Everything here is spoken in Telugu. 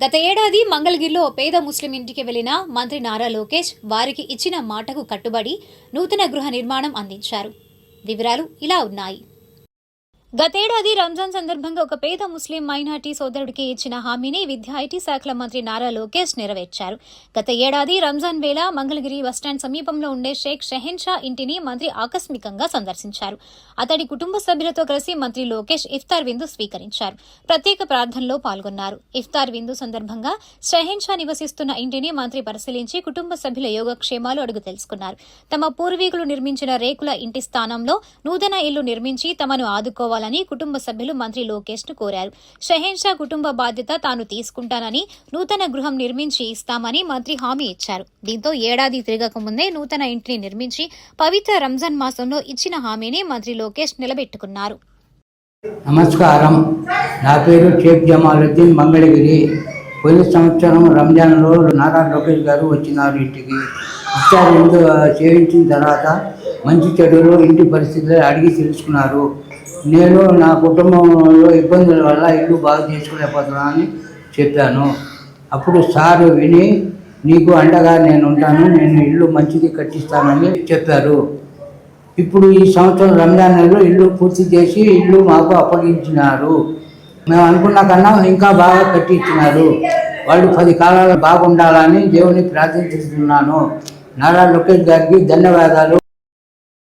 గత ఏడాది మంగళగిరిలో పేద ముస్లిం ఇంటికి వెళ్లిన మంత్రి నారా లోకేష్ వారికి ఇచ్చిన మాటకు కట్టుబడి నూతన గృహ నిర్మాణం అందించారు. వివరాలు ఇలా ఉన్నాయి. గతేడాది రంజాన్ సందర్భంగా ఒక పేద ముస్లిం మైనార్టీ సోదరుడికి ఇచ్చిన హామీని విద్యా ఐటీ శాఖల మంత్రి నారా లోకేష్ నెరవేర్చారు. గత ఏడాది రంజాన్ వేళ మంగళగిరి బస్టాండ్ సమీపంలో ఉండే షేక్ షెహెన్షా ఇంటిని మంత్రి ఆకస్మికంగా సందర్శించారు. అతడి కుటుంబ సభ్యులతో కలిసి మంత్రి లోకేష్ ఇఫ్తార్ విందు స్వీకరించారు. ప్రత్యేక ప్రార్థనలో పాల్గొన్నారు. ఇఫ్తార్ విందు సందర్భంగా షెహెన్షా నివసిస్తున్న ఇంటిని మంత్రి పరిశీలించి కుటుంబ సభ్యుల యోగక్షేమాలు అడుగు తెలుసుకున్నారు. తమ పూర్వీకులు నిర్మించిన రేకుల ఇంటి స్థానంలో నూతన ఇల్లు నిర్మించి తమను ఆదుకోవాలని కుటుంబ సభ్యులు మంత్రి లోకేష్ ను కోరారు. షెహెన్షా కుటుంబ బాధ్యత తాను తీసుకుంటానని, నూతన గృహం నిర్మించి ఇస్తామని మంత్రి హామీ ఇచ్చారు. దీంతో ఏడాది తిరగక ముందే నూతన ఇంటిని నిర్మించి పవిత్ర రంజాన్ మాసంలో ఇచ్చిన హామీని మంత్రి లోకేష్ నిలబెట్టుకున్నారు. నమస్కారం. నా పేరు షేక్ జమాలుద్దీన్. మంగళగిరి. పోయిన సంవత్సరం రంజాన్లో నారా లోకేష్ గారు వచ్చినారు ఇంటికి. ఇచ్చారు. ఇందు చేయించిన తర్వాత మంచి చెడులు ఇంటి పరిస్థితులు అడిగి తెలుసుకున్నారు. నేను నా కుటుంబంలో ఇబ్బందుల వల్ల ఇల్లు బాగు చేసుకోలేకపోతున్నానని చెప్పాను. అప్పుడు సారు విని నీకు అండగా నేను ఉంటాను, నేను ఇల్లు మంచిది కట్టిస్తానని చెప్పారు. ఇప్పుడు ఈ సంవత్సరం రంజాన్ నెలలో ఇల్లు పూర్తి చేసి ఇల్లు మాకు అప్పగించినారు. మేము అనుకున్న కన్నా ఇంకా బాగా కట్టించినారు. వాళ్ళు 10 కాలాలు బాగుండాలని దేవుని ప్రార్థిస్తున్నాను. నారా లోకేష్ గారికి ధన్యవాదాలు.